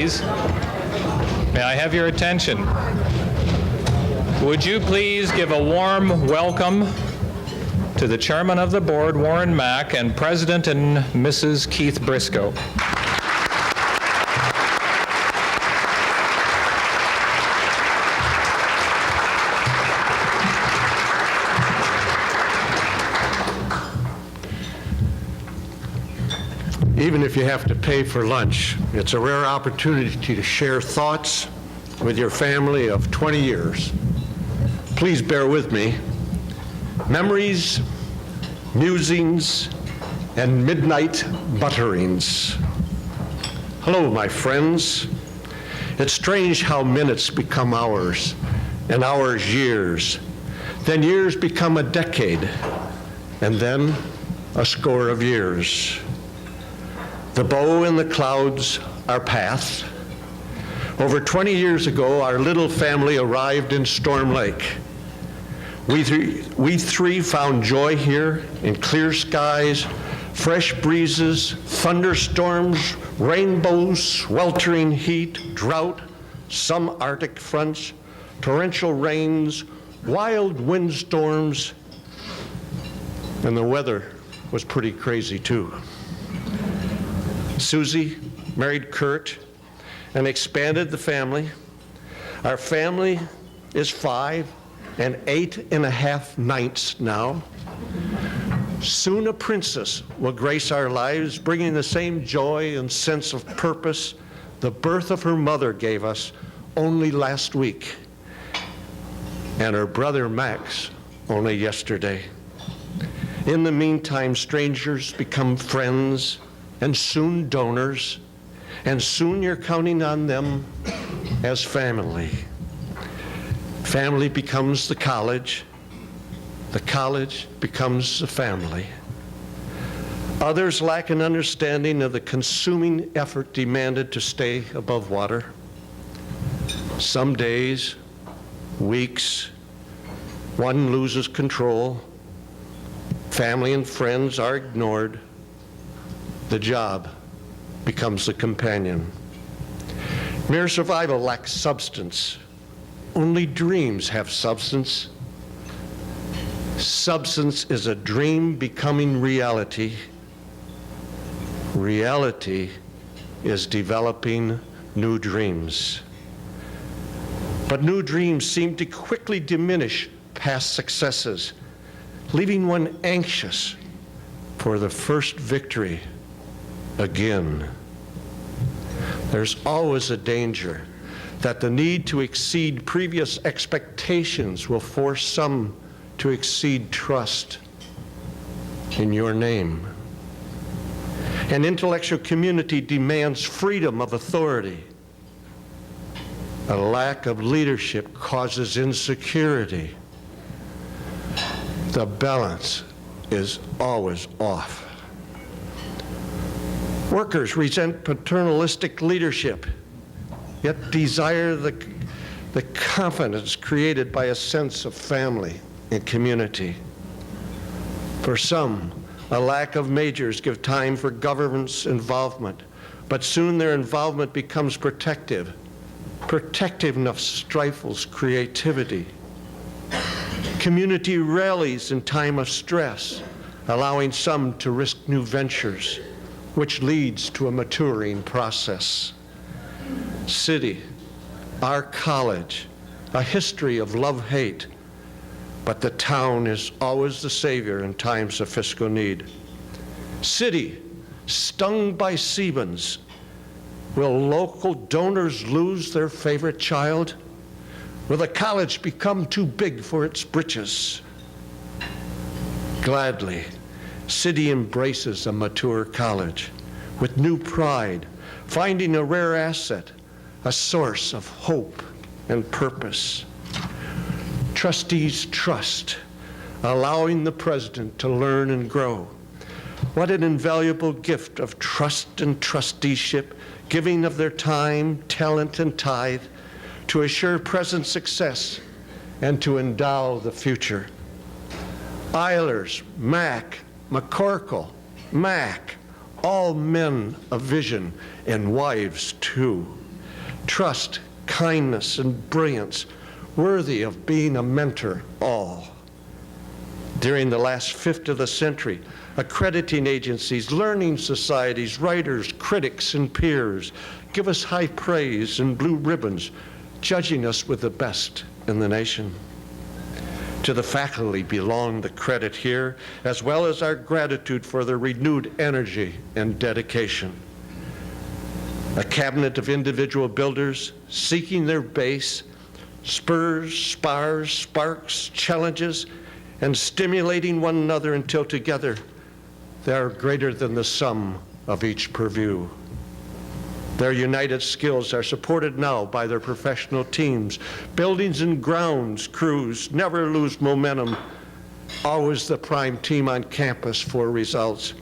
please. May I have your attention? Would you please give a warm welcome to the Chairman of the Board, Warren Mack, and President and Mrs. Keith Briscoe. Even if you have to pay for lunch, it's a rare opportunity to share thoughts with your family of 20 years. Please bear with me. Memories, musings, and midnight butterings. Hello, my friends. It's strange how minutes become hours, and hours years. Then years become a decade, and then a score of years. The bow in the clouds are past. Over 20 years ago, our little family arrived in Storm Lake. We three found joy here in clear skies, fresh breezes, thunderstorms, rainbows, sweltering heat, drought, some Arctic fronts, torrential rains, wild windstorms, and the weather was pretty crazy too. Susie married Kurt and expanded the family. Our family is 5 and 8.5 nights now. Soon a princess will grace our lives, bringing the same joy and sense of purpose the birth of her mother gave us only last week, and her brother Max only yesterday. In the meantime, strangers become friends, and soon donors, and soon you're counting on them as family. Family becomes the college becomes the family. Others lack an understanding of the consuming effort demanded to stay above water. Some days, weeks, one loses control, family and friends are ignored, the job becomes the companion. Mere survival lacks substance. Only dreams have substance. Substance is a dream becoming reality. Reality is developing new dreams. But new dreams seem to quickly diminish past successes, leaving one anxious for the first victory again. There's always a danger that the need to exceed previous expectations will force some to exceed trust in your name. An intellectual community demands freedom of authority. A lack of leadership causes insecurity. The balance is always off. Workers resent paternalistic leadership, yet desire the confidence created by a sense of family and community. For some, a lack of majors give time for government's involvement, but soon their involvement becomes protective. Protectiveness stifles creativity. Community rallies in time of stress, allowing some to risk new ventures, which leads to a maturing process. City, our college, a history of love-hate, but the town is always the savior in times of fiscal need. City, stung by Sebans, will local donors lose their favorite child? Will the college become too big for its britches? Gladly, City embraces a mature college with new pride, finding a rare asset, a source of hope and purpose. Trustees trust, allowing the president to learn and grow. What an invaluable gift of trust and trusteeship, giving of their time, talent, and tithe to assure present success and to endow the future. Eilers, Mack, McCorkle, Mack, all men of vision, and wives too. trust, kindness, and brilliance, worthy of being a mentor all. During the last fifth of the century, accrediting agencies, learning societies, writers, critics, and peers give us high praise and blue ribbons, judging us with the best in the nation. To the faculty belong the credit here, as well as our gratitude for their renewed energy and dedication. A cabinet of individual builders seeking their base, spurs, spars, sparks, challenges, and stimulating one another until together they are greater than the sum of each purview. Their united skills are supported now by their professional teams. Buildings and grounds crews never lose momentum. Always the prime team on campus for results.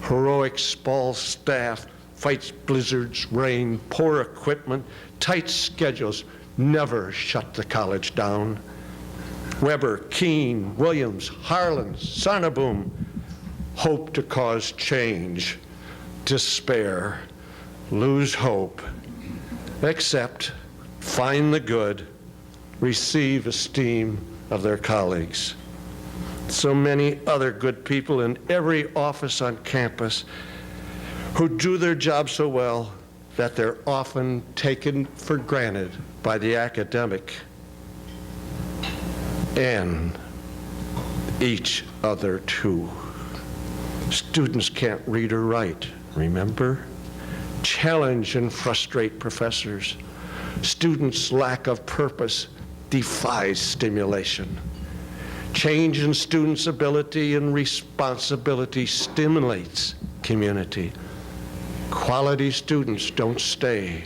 Heroic small staff fights blizzards, rain, poor equipment, tight schedules never shut the college down. Weber, Keene, Williams, Harlan, Sonneboom hope to cause change, despair, lose hope, accept, find the good, receive esteem of their colleagues. So many other good people in every office on campus who do their job so well that they're often taken for granted by the academic and each other too. Students can't read or write, remember? Challenge and frustrate professors. Students' lack of purpose defies stimulation. Change in students' ability and responsibility stimulates community. Quality students don't stay,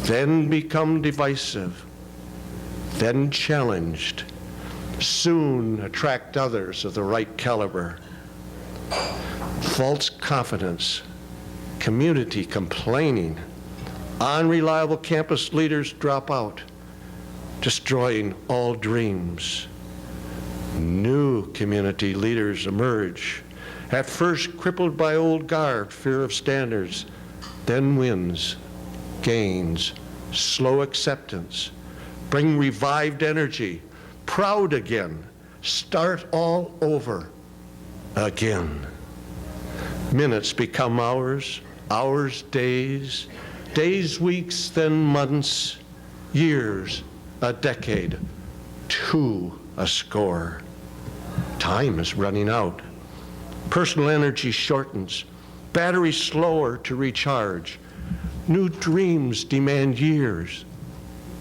then become divisive, then challenged, soon attract others of the right caliber. False confidence, community complaining, unreliable campus leaders drop out, destroying all dreams. New community leaders emerge, at first crippled by old guard, fear of standards, then wins, gains, slow acceptance, bring revived energy, proud again, start all over again. Minutes become hours, hours days, days weeks, then months, years, a decade, two a score. Time is running out. Personal energy shortens, batteries slower to recharge. New dreams demand years,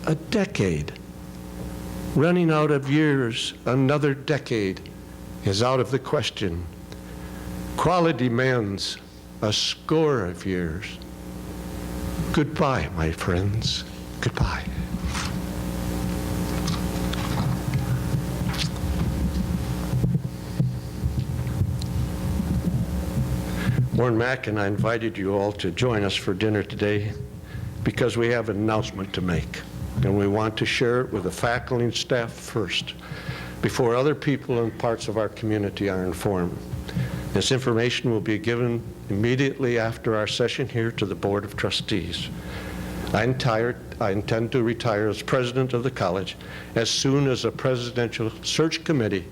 a decade. Running out of years, another decade is out of the question. Quality demands a score of years. Goodbye, my friends, goodbye. Warren Mack and I invited you all to join us for dinner today because we have an announcement to make, and we want to share it with the faculty and staff first, before other people and parts of our community are informed. This information will be given immediately after our session here to the Board of Trustees. I intend to retire as president of the college as soon as a presidential search committee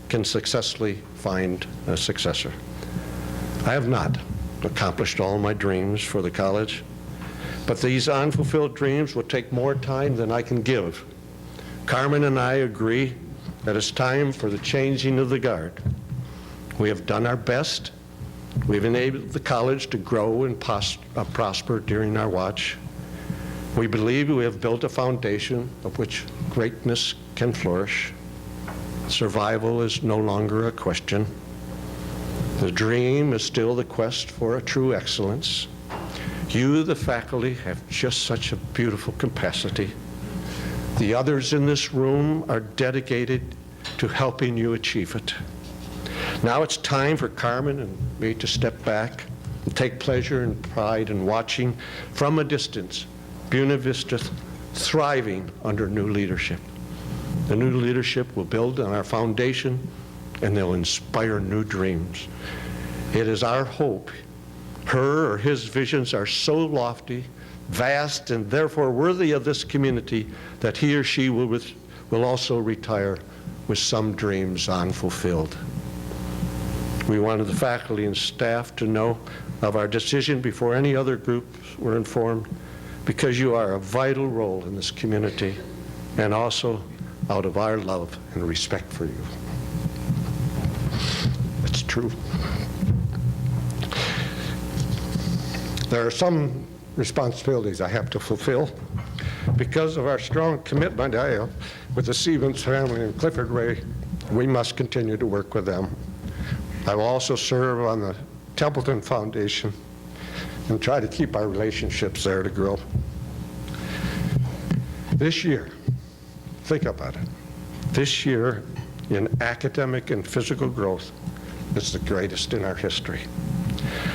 can successfully find a successor. I have not accomplished all my dreams for the college, but these unfulfilled dreams will take more time than I can give. Carmen and I agree that it's time for the changing of the guard. We have done our best. We've enabled the college to grow and prosper during our watch. We believe we have built a foundation of which greatness can flourish. Survival is no longer a question. The dream is still the quest for a true excellence. You, the faculty, have just such a beautiful capacity. The others in this room are dedicated to helping you achieve it. Now it's time for Carmen and me to step back and take pleasure and pride in watching from a distance Buena Vista thriving under new leadership. The new leadership will build on our foundation and they'll inspire new dreams. It is our hope Her or his visions are so lofty, vast, and therefore worthy of this community that he or she will also retire with some dreams unfulfilled. We wanted the faculty and staff to know of our decision before any other groups were informed, because you are a vital role in this community, and also out of our love and respect for you. It's true. There are some responsibilities I have to fulfill. Because of our strong commitment I have with the Stevens family and Clifford Ray, we must continue to work with them. I will also serve on the Templeton Foundation and try to keep our relationships there to grow. This year, think about it, this year in academic and physical growth is the greatest in our history.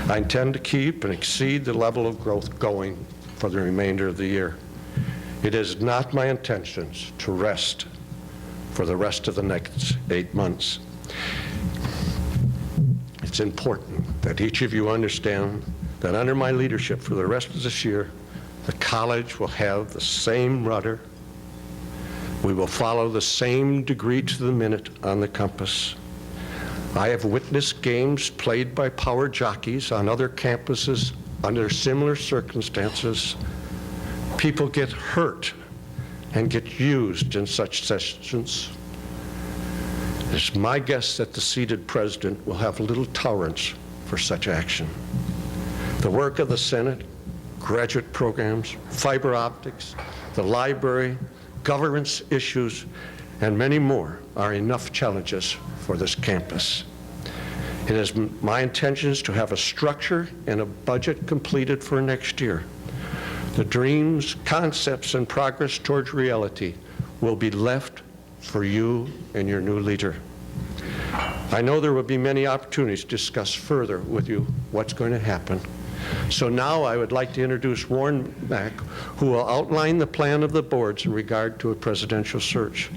I intend to keep and exceed the level of growth going for the remainder of the year. It is not my intentions to rest for the rest of the next 8 months. It's important that each of you understand that under my leadership for the rest of this year, the college will have the same rudder. We will follow the same degree to the minute on the compass. I have witnessed games played by power jockeys on other campuses under similar circumstances. People get hurt and get used in such sessions. It's my guess that the seated president will have little tolerance for such action. The work of the Senate, graduate programs, fiber optics, the library, governance issues, and many more are enough challenges for this campus. It is my intentions to have a structure and a budget completed for next year. The dreams, concepts, and progress towards reality will be left for you and your new leader. I know there will be many opportunities to discuss further with you what's going to happen. So now I would like to introduce Warren Mack, who will outline the plan of the boards in regard to a presidential search.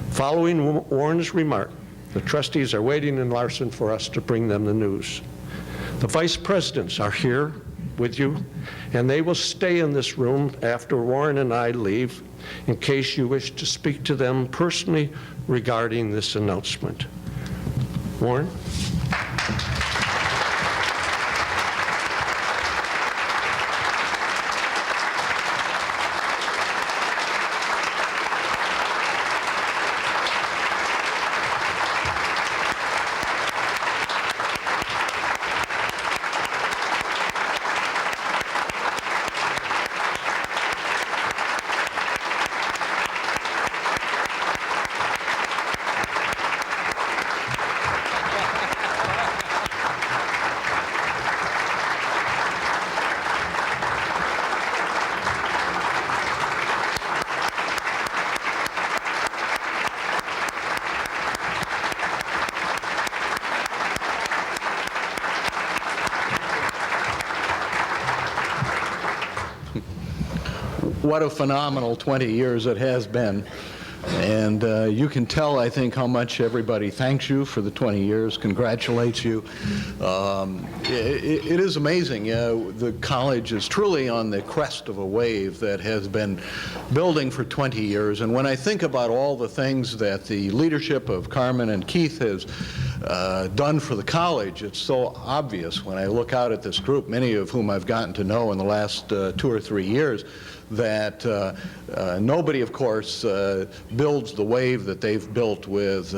Following Warren's remark, the trustees are waiting in Larson for us to bring them the news. The vice presidents are here with you, and they will stay in this room after Warren and I leave in case you wish to speak to them personally regarding this announcement. Warren? What a phenomenal 20 years it has been. And you can tell, I think, how much everybody thanks you for the 20 years, congratulates you. It is amazing. The college is truly on the crest of a wave that has been building for 20 years. And when I think about all the things that the leadership of Carmen and Keith has done for the college, it's so obvious when I look out at this group, many of whom I've gotten to know in the last 2 or 3 years, that nobody, of course, builds the wave that they've built with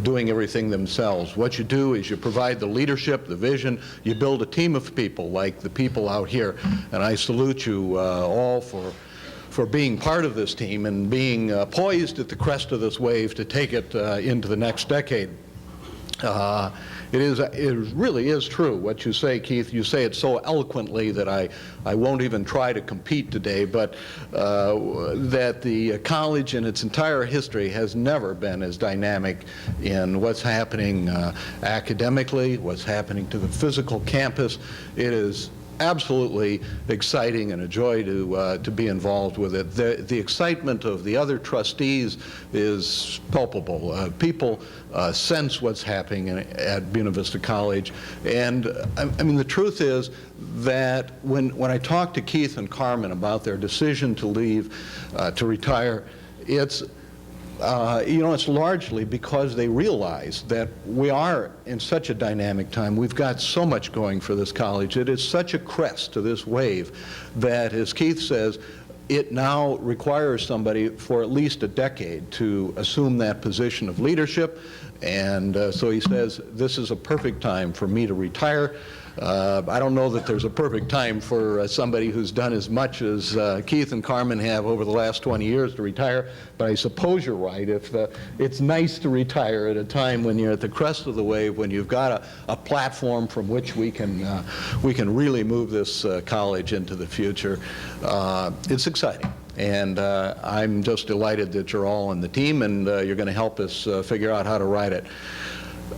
doing everything themselves. What you do is you provide the leadership, the vision, you build a team of people like the people out here, and I salute you all for being part of this team and being poised at the crest of this wave to take it into the next decade. It really is true what you say, Keith. You say it so eloquently that I won't even try to compete today, but that the college in its entire history has never been as dynamic in what's happening academically, what's happening to the physical campus. It is absolutely exciting and a joy to be involved with it. The excitement of the other trustees is palpable. People sense what's happening at Buena Vista College, and I mean the truth is that when I talk to Keith and Carmen about their decision to leave, to retire, it's it's largely because they realize that we are in such a dynamic time. We've got so much going for this college. It is such a crest to this wave that, as Keith says, it now requires somebody for at least a decade to assume that position of leadership. And so he says, this is a perfect time for me to retire. I don't know that there's a perfect time for somebody who's done as much as Keith and Carmen have over the last 20 years to retire, but I suppose you're right. It's nice to retire at a time when you're at the crest of the wave, when you've got a platform from which we can really move this college into the future. It's exciting. And I'm just delighted that you're all on the team and you're going to help us figure out how to ride it.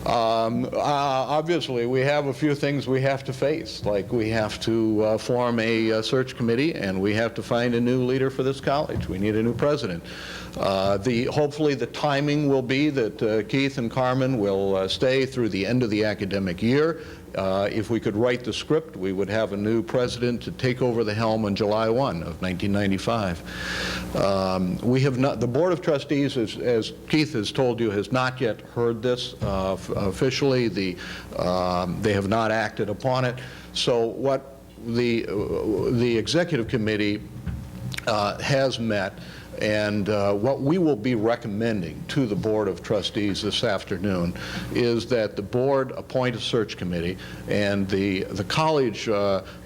Obviously, we have a few things we have to face, like we have to form a search committee and we have to find a new leader for this college. We need a new president. Hopefully the timing will be that Keith and Carmen will stay through the end of the academic year. If we could write the script, we would have a new president to take over the helm on July 1 of 1995. We have not, the Board of Trustees, as Keith has told you, has not yet heard this officially. They have not acted upon it. So what the Executive Committee has met, and what we will be recommending to the Board of Trustees this afternoon is that the board appoint a search committee, and the college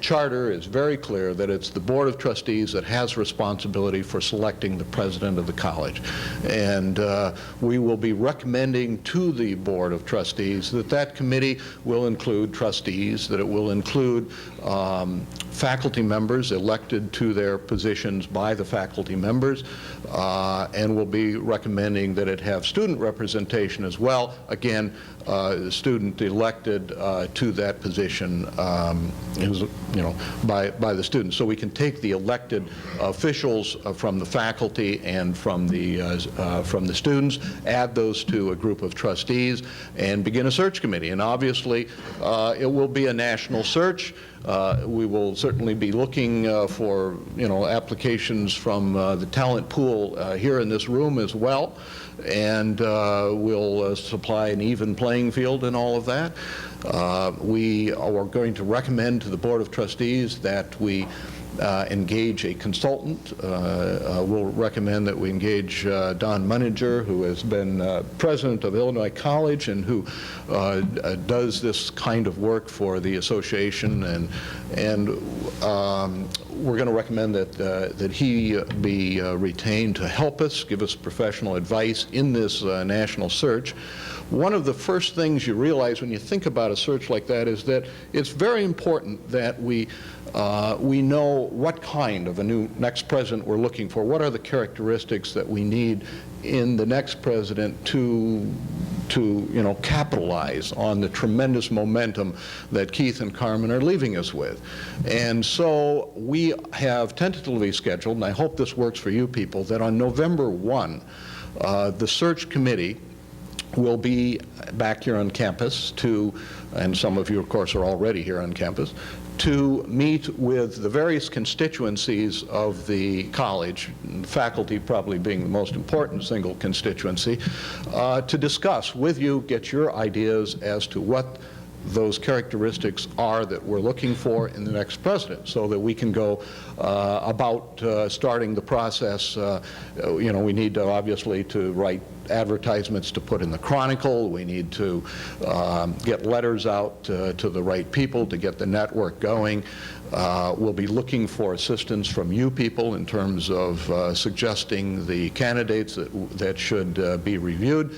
charter is very clear that it's the Board of Trustees that has responsibility for selecting the president of the college. And we will be recommending to the Board of Trustees that that committee will include trustees, that it will include faculty members elected to their positions by the faculty members, and we'll be recommending that it have student representation as well. Again, student elected to that position by the students. So we can take the elected officials from the faculty and from the students, add those to a group of trustees, and begin a search committee. And obviously, it will be a national search. We will certainly be looking for applications from the talent pool here in this room as well, and we'll supply an even playing field in all of that. We are going to recommend to the Board of Trustees that we engage a consultant. We'll recommend that we engage Don Munninger, who has been president of Illinois College and who does this kind of work for the association, and we're going to recommend that he be retained to help us, give us professional advice in this national search. One of the first things you realize when you think about a search like that is that it's very important that we know what kind of a next president we're looking for. What are the characteristics that we need in the next president to capitalize on the tremendous momentum that Keith and Carmen are leaving us with. And so we have tentatively scheduled, and I hope this works for you people, that on November 1, the search committee will be back here on campus and some of you, of course, are already here on campus, to meet with the various constituencies of the college, faculty probably being the most important single constituency, to discuss with you, get your ideas as to what those characteristics are that we're looking for in the next president, so that we can go about starting the process. We need to obviously to write advertisements to put in the Chronicle. We need to get letters out to the right people to get the network going. We'll be looking for assistance from you people in terms of suggesting the candidates that should be reviewed.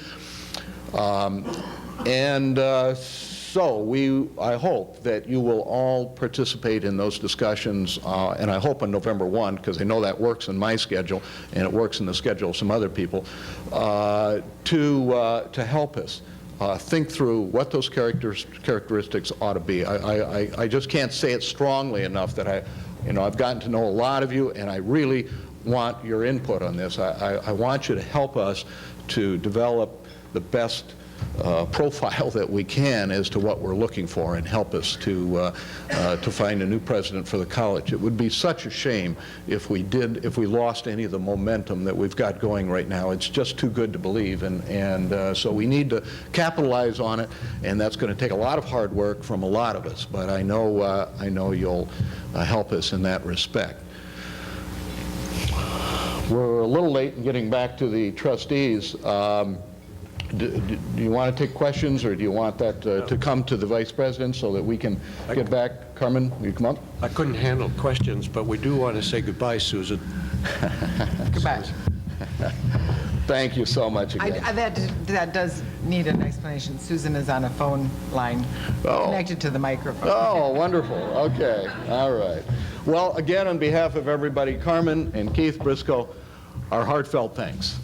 So I hope that you will all participate in those discussions, and I hope on November 1, because I know that works in my schedule, and it works in the schedule of some other people, to help us think through what those characteristics ought to be. I just can't say it strongly enough that I've gotten to know a lot of you, and I really want your input on this. I want you to help us to develop the best profile that we can as to what we're looking for, and help us to find a new president for the college. It would be such a shame if we lost any of the momentum that we've got going right now. It's just too good to believe, and so we need to capitalize on it, and that's going to take a lot of hard work from a lot of us, but I know you'll help us in that respect. We're a little late in getting back to the trustees. Do you want to take questions, or do you want that to come to the vice president so that we can get back? Carmen, will you come up? I couldn't handle questions, but we do want to say goodbye, Susan. Goodbye. Thank you so much again. That does need an explanation. Susan is on a phone line connected to the microphone. Oh, wonderful. Okay. All right. Well, again, on behalf of everybody, Carmen and Keith Briscoe, our heartfelt thanks.